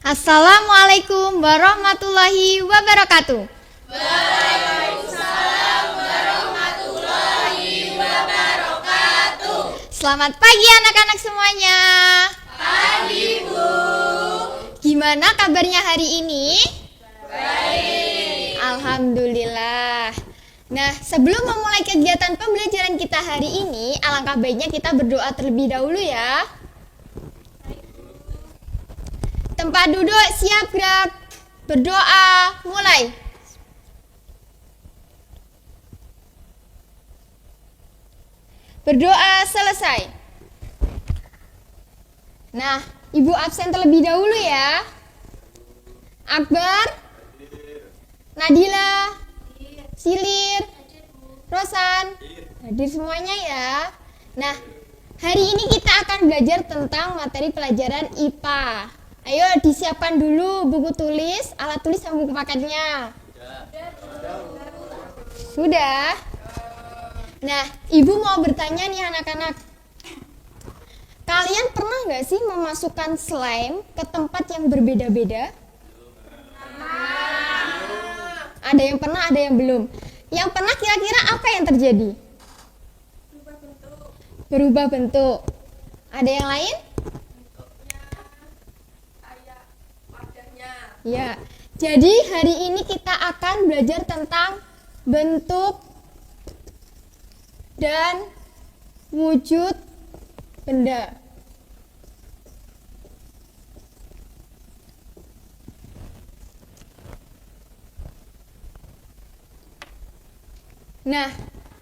Assalamualaikum warahmatullahi wabarakatuh. Waalaikumsalam warahmatullahi wabarakatuh. Selamat pagi anak-anak semuanya. Pagi, Bu. Gimana kabarnya hari ini? Baik. Alhamdulillah. Nah, sebelum memulai kegiatan pembelajaran kita hari ini, alangkah baiknya kita berdoa terlebih dahulu ya. Tempat duduk siap gerak. Berdoa, mulai. Berdoa selesai. Nah, Ibu absen terlebih dahulu ya. Akbar, Nadila, Silir, Rosan, hadir semuanya ya. Nah, hari ini kita akan belajar tentang materi pelajaran IPA. Ayo disiapkan dulu buku tulis, alat tulis dan buku paketnya. Sudah? Nah, Ibu mau bertanya nih anak-anak. Kalian pernah nggak sih memasukkan slime ke tempat yang berbeda-beda? Ada yang pernah, ada yang belum. Yang pernah kira-kira apa yang terjadi? Berubah bentuk. Ada yang lain? Ya, jadi hari ini kita akan belajar tentang bentuk dan wujud benda. Nah,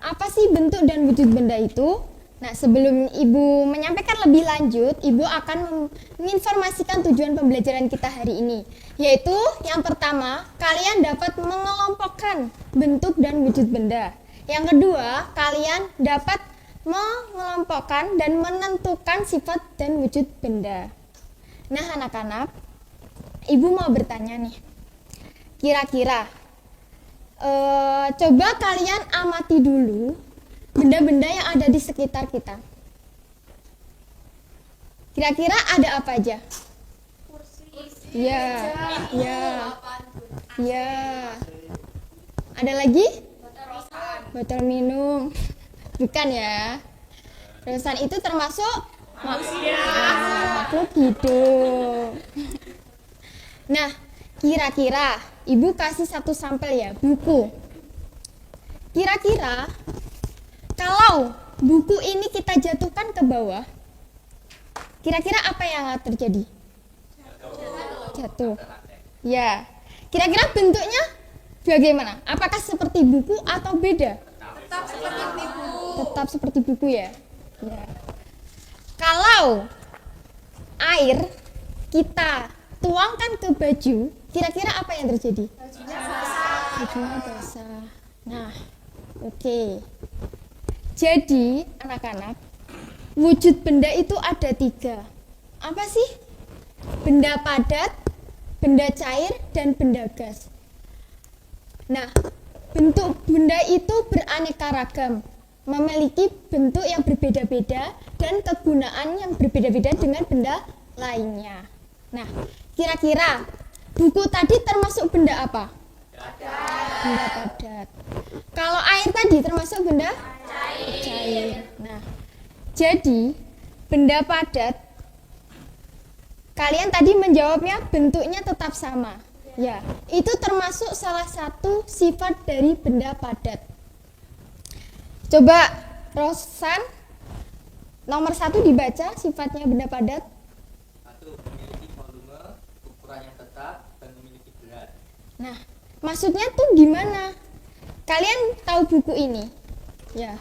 apa sih bentuk dan wujud benda itu? Nah, sebelum Ibu menyampaikan lebih lanjut, Ibu akan menginformasikan tujuan pembelajaran kita hari ini. Yaitu, yang pertama, kalian dapat mengelompokkan bentuk dan wujud benda. Yang kedua, kalian dapat mengelompokkan dan menentukan sifat dan wujud benda. Nah, anak-anak, Ibu mau bertanya nih. Kira-kira, coba kalian amati dulu benda-benda yang ada di sekitar kita. Kira-kira ada apa aja? Ya, ya, ya. Ada lagi? Botol minum. Bukan ya. Rosan itu termasuk makhluk hidup. Nah, kira-kira Ibu kasih satu sampel ya, buku. Kira-kira kalau buku ini kita jatuhkan ke bawah, kira-kira apa yang akan terjadi? Jatuh. Ya. Kira-kira bentuknya bagaimana? Apakah seperti buku atau beda? Tetap seperti buku. Tetap seperti buku ya. Ya. Kalau air kita tuangkan ke baju, kira-kira apa yang terjadi? Bajunya basah. Nah, oke. Jadi, anak-anak, wujud benda itu ada 3. Apa sih? Benda padat, benda cair, dan benda gas. Nah, bentuk benda itu beraneka ragam, memiliki bentuk yang berbeda-beda dan kegunaan yang berbeda-beda dengan benda lainnya. Nah, kira-kira buku tadi termasuk benda apa? Benda padat. Kalau air tadi termasuk benda cair. Nah, jadi benda padat, kalian tadi menjawabnya bentuknya tetap sama. Ya, itu termasuk salah satu sifat dari benda padat. Coba Rosan, nomor 1 dibaca sifatnya benda padat. 1. Memiliki volume, ukurannya tetap, dan memiliki berat. Nah, maksudnya tuh gimana? Kalian tahu buku ini? Ya.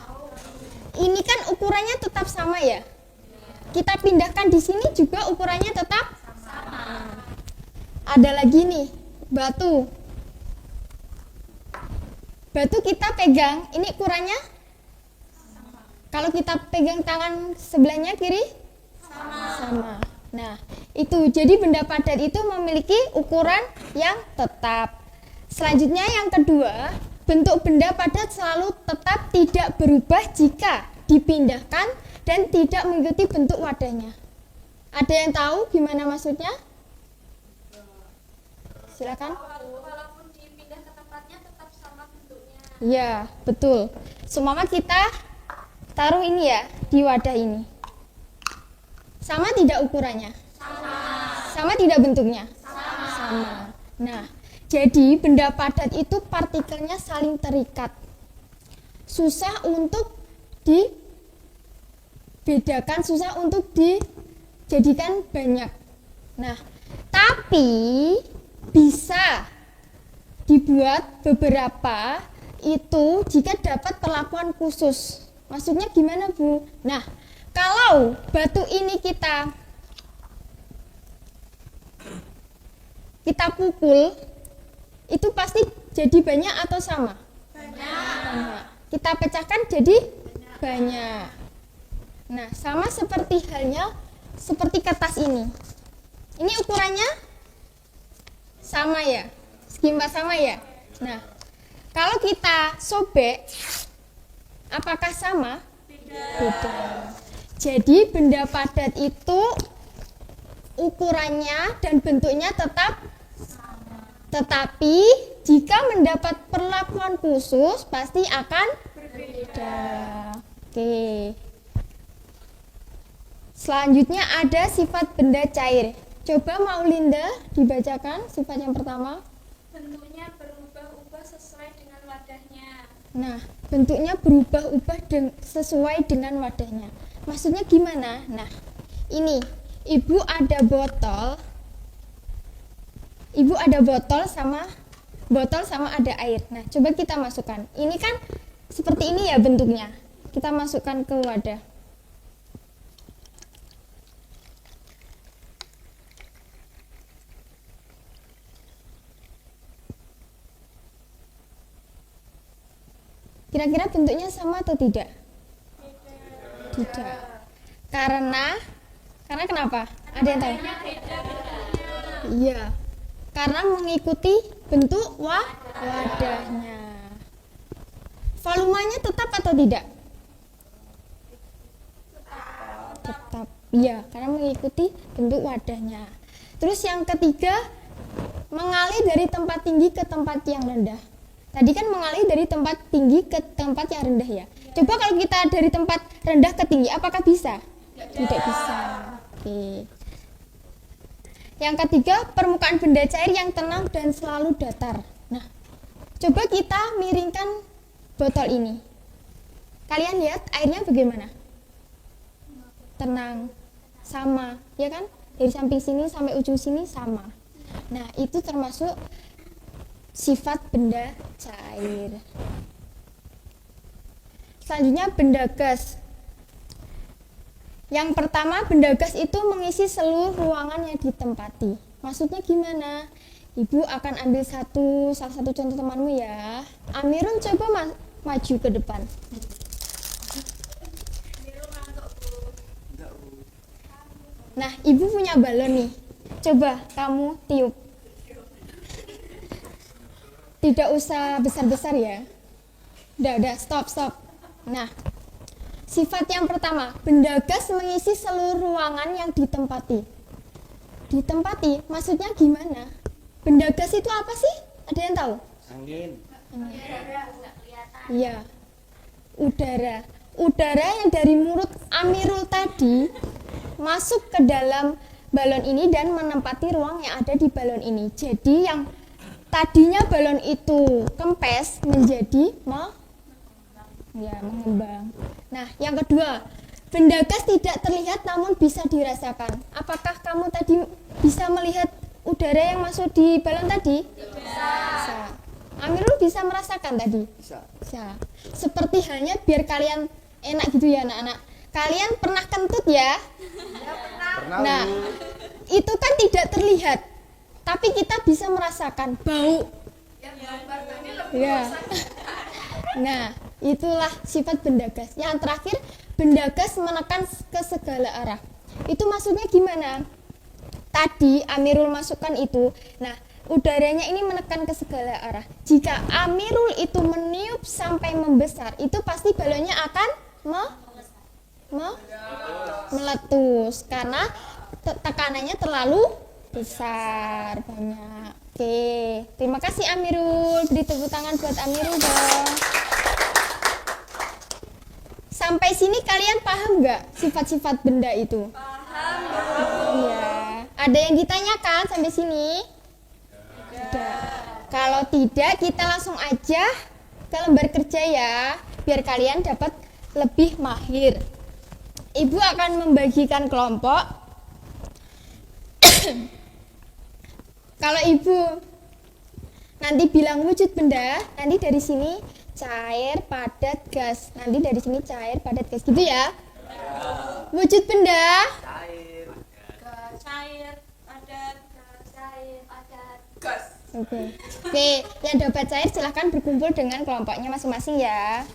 Ini kan ukurannya tetap sama ya? Kita pindahkan di sini juga ukurannya tetap sama. Ada lagi nih, batu. Batu kita pegang, ini ukurannya sama. Kalau kita pegang tangan sebelahnya kiri? Sama. Nah, itu jadi benda padat itu memiliki ukuran yang tetap. Selanjutnya yang kedua, bentuk benda padat selalu tetap tidak berubah jika dipindahkan dan tidak mengikuti bentuk wadahnya. Ada yang tahu gimana maksudnya? Silakan. Walaupun dipindah ke tempatnya tetap sama bentuknya. Ya, betul. Seumpama kita taruh ini ya di wadah ini. Sama tidak ukurannya? Sama tidak bentuknya? Sama. Nah, jadi benda padat itu partikelnya saling terikat. Susah untuk dibedakan, susah untuk dijadikan banyak. Nah, tapi bisa dibuat beberapa itu jika dapat perlakuan khusus. Maksudnya gimana, Bu? Nah, kalau batu ini kita pukul, itu pasti jadi banyak atau sama? Banyak. Kita pecahkan jadi banyak. Nah, sama seperti halnya seperti kertas ini. Ini ukurannya sama ya? Segi 4 sama ya? Nah, kalau kita sobek, apakah sama? Beda. Jadi benda padat itu ukurannya dan bentuknya tetap sama. Tetapi jika mendapat perlakuan khusus pasti akan berbeda. Oke. Selanjutnya ada sifat benda cair. Coba Maulinda dibacakan sifat yang pertama. Bentuknya berubah-ubah sesuai dengan wadahnya. Nah, bentuknya berubah-ubah sesuai dengan wadahnya. Maksudnya gimana? Nah, ini ibu ada botol sama ada air. Nah, coba kita masukkan. Ini kan seperti ini ya bentuknya. Kita masukkan ke wadah. Kira-kira bentuknya sama atau tidak? Tidak. Karena kenapa? Ada yang tahu? Iya. Karena mengikuti bentuk wadahnya. Volumenya tetap atau tidak? Tetap. Iya, karena mengikuti bentuk wadahnya. Terus yang ketiga, mengalir dari tempat tinggi ke tempat yang rendah. Tadi kan mengalir dari tempat tinggi ke tempat yang rendah ya. Coba kalau kita dari tempat rendah ke tinggi, apakah bisa? Tidak bisa. Oke. Yang ketiga, permukaan benda cair yang tenang dan selalu datar. Nah, coba kita miringkan botol ini. Kalian lihat airnya bagaimana? Tenang, sama, ya kan? Dari samping sini sampai ujung sini sama. Nah, itu termasuk sifat benda cair. Selanjutnya benda gas. Yang pertama, benda gas itu mengisi seluruh ruangan yang ditempati. Maksudnya gimana? Ibu akan ambil salah satu contoh temanmu ya. Amirul coba maju ke depan. Nah, ibu punya balon nih. Coba kamu tiup. Tidak usah besar-besar ya. Udah, stop. Nah, sifat yang pertama, benda gas mengisi seluruh ruangan yang ditempati. Ditempati, maksudnya gimana? Benda gas itu apa sih? Ada yang tahu? Angin. Iya, udara. Udara yang dari mulut Amirul tadi masuk ke dalam balon ini dan menempati ruang yang ada di balon ini. Jadi yang tadinya balon itu kempes menjadi mengembang. Nah, yang kedua, benda gas tidak terlihat namun bisa dirasakan. Apakah kamu tadi bisa melihat udara yang masuk di balon tadi? Bisa. Amirul bisa merasakan tadi? Bisa. Seperti halnya biar kalian enak gitu ya anak-anak. Kalian pernah kentut ya? Pernah. Nah, itu kan tidak terlihat. Tapi kita bisa merasakan bau. Ya. Nah, itulah sifat benda gas. Yang terakhir, benda gas menekan ke segala arah. Itu maksudnya gimana? Tadi Amirul masukkan itu. Nah, udaranya ini menekan ke segala arah. Jika Amirul itu meniup sampai membesar, itu pasti balonnya akan meletus karena tekanannya terlalu Besar, banyak. Oke, terima kasih Amirul. Beri tepuk tangan buat Amirul dong. Sampai sini kalian paham nggak sifat-sifat benda itu? Paham. Iya. Ada yang ditanyakan sampai sini? Tidak. Kalau tidak, kita langsung aja ke lembar kerja ya, biar kalian dapat lebih mahir. Ibu akan membagikan kelompok. Kalau ibu nanti bilang wujud benda, nanti dari sini cair, padat, gas. Nanti dari sini cair, padat, gas. Gitu ya? Wujud benda. Cair. Cair, padat, cair, padat. Gas. Oke. Oke, yang dapat cair silahkan berkumpul dengan kelompoknya masing-masing ya.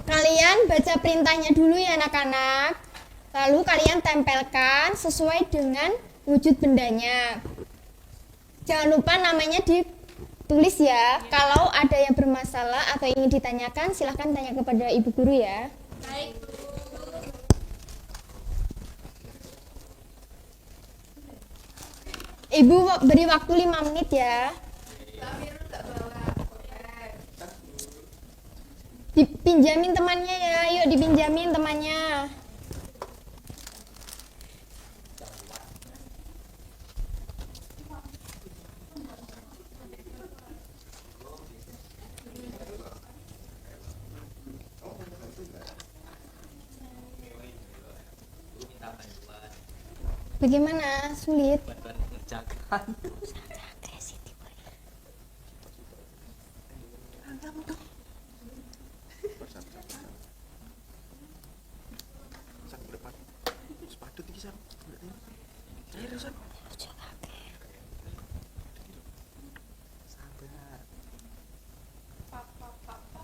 Kalian baca perintahnya dulu ya anak-anak. Lalu kalian tempelkan sesuai dengan wujud bendanya. Jangan lupa namanya ditulis ya. Kalau ada yang bermasalah atau ingin ditanyakan, silahkan tanya kepada ibu guru ya. Baik, Bu. Ibu beri waktu 5 menit ya. Dipinjamin temannya ya, yuk dipinjamin temannya. Bagaimana? Sulit? Bantuan mengerjakan.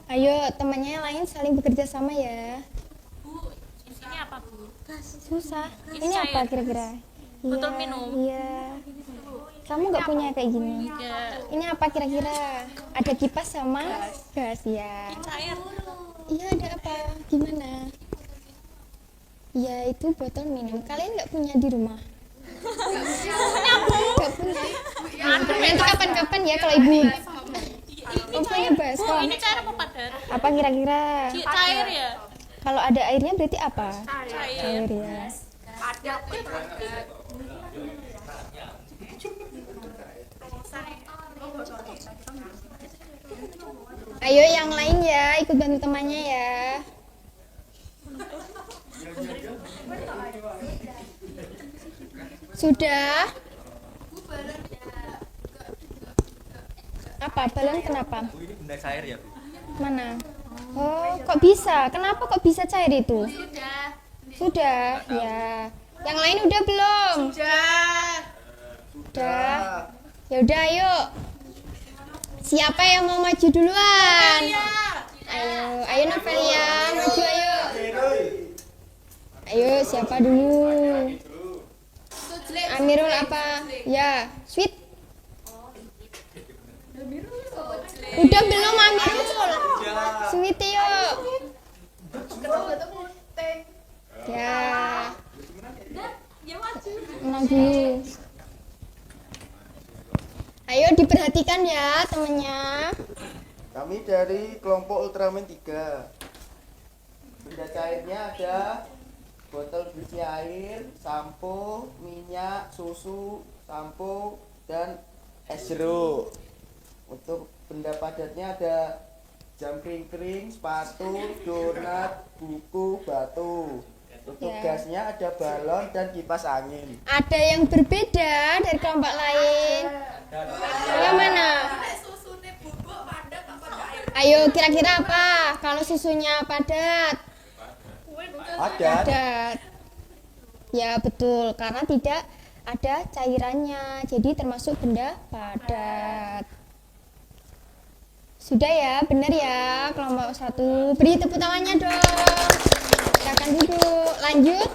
Ayo temannya yang lain saling bekerja sama ya. Bu, ini apa, Bu? Susah. Ini Ini apa cair. kira-kira? Botol Iya, minum. Iya. Kamu nggak punya kayak gini? Ya, Ini apa kira-kira? Ada kipas sama gas ya. cair. Iya, ada apa? Gimana? Ya itu botol minum. Kalian nggak punya di rumah? Nggak punya. Nanti kapan-kapan ya kalau ibu. Oh, punya baskom. Ini cair apa padat? Apa kira-kira? Cair ya? Kalau ada airnya berarti apa? Cair. Air ya. Ayo yang lain ya, ikut bantu temannya ya. Sudah? Apa? Balon kenapa? Bu, ini benda cair ya, Bu? Mana? Oh, kok bisa? Kenapa kok bisa cair itu? Sudah, ya. Yang lain udah belum? Udah. Ya udah, ayo. Siapa yang mau maju duluan? Ayo Novelia, maju ayo. Ayo, siapa dulu? Amirul apa? Ya, sweet. Udah belum Amirul? Sweet yuk. Ya. Menang dulu. Ayo diperhatikan ya temennya. Kami dari kelompok Ultraman 3. Benda cairnya ada botol berisi air, sampo, minyak, susu, sampo, dan es jeruk. Untuk benda padatnya ada jam kering-kering, sepatu, donat, buku, batu. Untuk Ya. gasnya ada balon dan kipas angin. Ada yang berbeda dari kelompok lain. Yang mana? Ayo kira-kira apa? Kalau susunya padat? Ada. Padat. Ya betul, karena tidak ada cairannya. Jadi termasuk benda padat. Sudah ya, benar ya kelompok 1. Beri tepuk tangannya dong. Silakan duduk. Lanjut.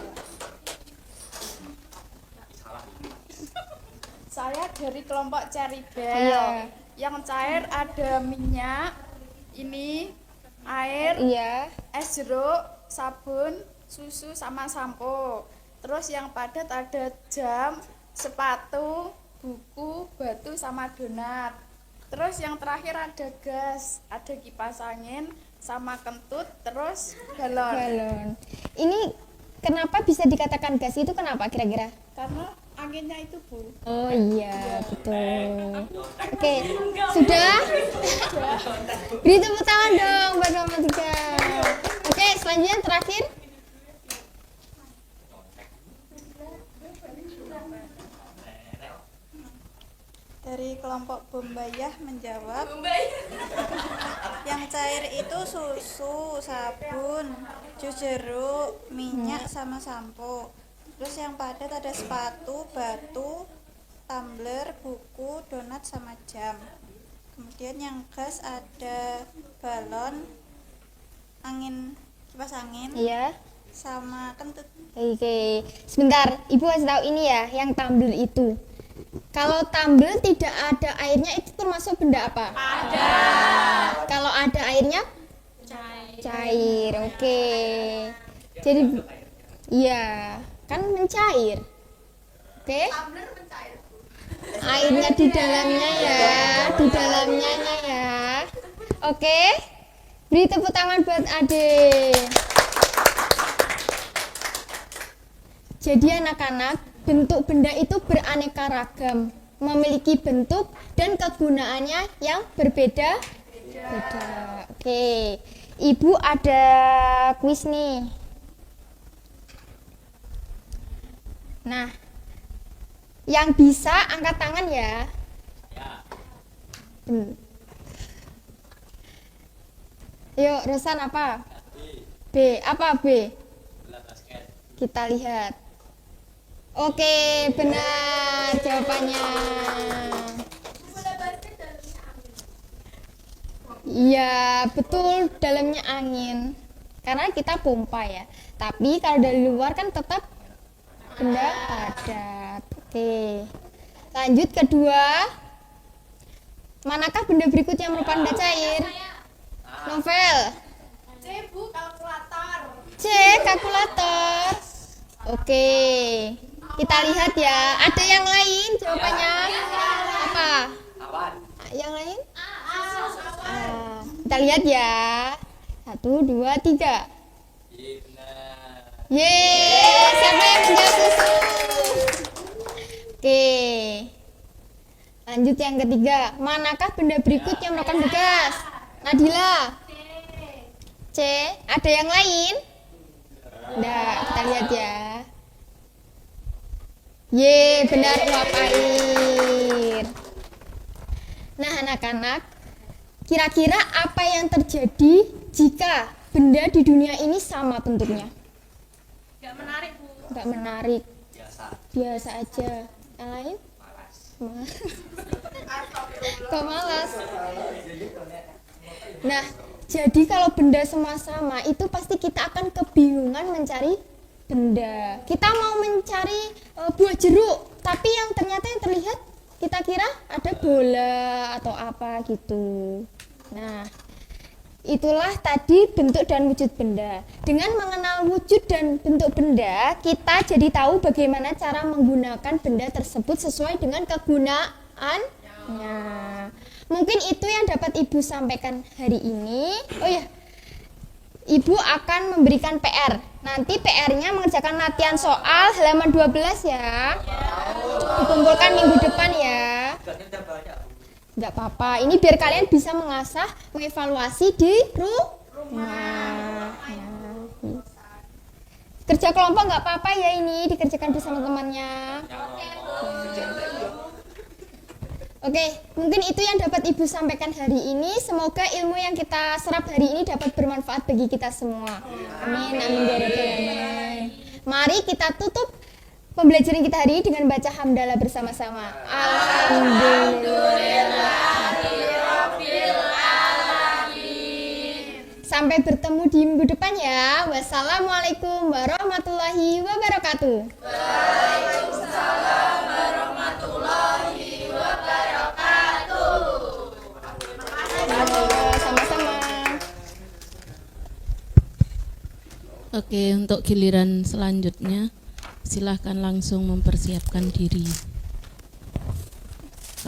Saya dari kelompok Cherry Bell. Iya. Yang cair ada minyak, ini air, Iya. es jeruk, sabun, susu sama sampo. Terus yang padat ada jam, sepatu, buku, batu sama donat. Terus yang terakhir ada gas, ada kipas angin sama kentut, terus galon. Balon. Ini kenapa bisa dikatakan gas itu kenapa kira-kira? Karena anginnya itu, Bu. Oh iya, betul. Oke, sudah? Beri tepuk tangan dong buat nomor 3. Oke, selanjutnya yang terakhir. Dari kelompok Bombayah menjawab, yang cair itu susu, sabun, jus jeruk, minyak sama sampo. Terus yang padat ada sepatu, batu, tumbler, buku, donat sama jam. Kemudian yang gas ada balon, kipas angin, Iya. sama kentut. Oke, sebentar. Ibu kasih tahu ini ya, yang tumbler itu. Kalau tumbler tidak ada airnya itu termasuk benda apa? Ada. Kalau ada airnya? Cair. Oke. Jadi iya, kan mencair. Oke. Airnya di dalamnya ya, di dalamnya ya. Oke. Beri tepuk tangan buat Ade. Jadi anak-anak, bentuk benda itu beraneka ragam, memiliki bentuk dan kegunaannya yang berbeda. Oke, Ibu ada kuis nih. Nah, yang bisa angkat tangan ya. Yuk, Rosan apa? B. Apa B? Kita lihat. Oke, benar jawabannya. Iya, betul, dalamnya angin. Karena kita pompa ya. Tapi kalau dari luar kan tetap benda padat. Oke. Lanjut kedua. Manakah benda berikutnya merupakan benda cair? Novel. C, Bu, kalkulator. C, kalkulator. Oke. Kita lihat ya. Ada yang lain jawabannya? Apa? Awan. Yang lain? Kita lihat ya. 1, 2, 3. Iya benar. Yeay, siapa yang menjawab susu? Oke. Lanjut yang ketiga. Manakah benda berikut yang merupakan bekas? Nadila. C. Ada yang lain? Nggak, kita lihat ya. Ye, benar, uap air. Nah, anak-anak, kira-kira apa yang terjadi jika benda di dunia ini sama bentuknya? Gak menarik, Bu. Nggak menarik, Biasa. biasa aja. Yang lain? Malas. Kok malas? Nah, jadi kalau benda semua sama, itu pasti kita akan kebingungan mencari benda. Kita mau mencari buah jeruk, tapi yang ternyata yang terlihat kita kira ada bola atau apa gitu. Nah, itulah tadi bentuk dan wujud benda. Dengan mengenal wujud dan bentuk benda, kita jadi tahu bagaimana cara menggunakan benda tersebut sesuai dengan kegunaannya. Mungkin itu yang dapat Ibu sampaikan hari ini. Oh ya, Ibu akan memberikan PR. Nanti PR-nya mengerjakan latihan soal halaman 12 ya. Dikumpulkan minggu depan ya. Tugasnya udah banyak. Nggak apa-apa, ini biar kalian bisa mengasah, mengevaluasi di rumah. Kerja kelompok nggak apa-apa ya, ini dikerjakan bersama temannya. Oke, mungkin itu yang dapat Ibu sampaikan hari ini. Semoga ilmu yang kita serap hari ini dapat bermanfaat bagi kita semua. Amin, amin ya rabbal alamin. Mari kita tutup pembelajaran kita hari ini dengan baca hamdalah bersama-sama. Alhamdulillah. Sampai bertemu di minggu depan ya. Wassalamualaikum warahmatullahi wabarakatuh. Waalaikumsalam warahmatullahi wabarakatuh. Sama-sama. Oke, untuk giliran selanjutnya silahkan langsung mempersiapkan diri.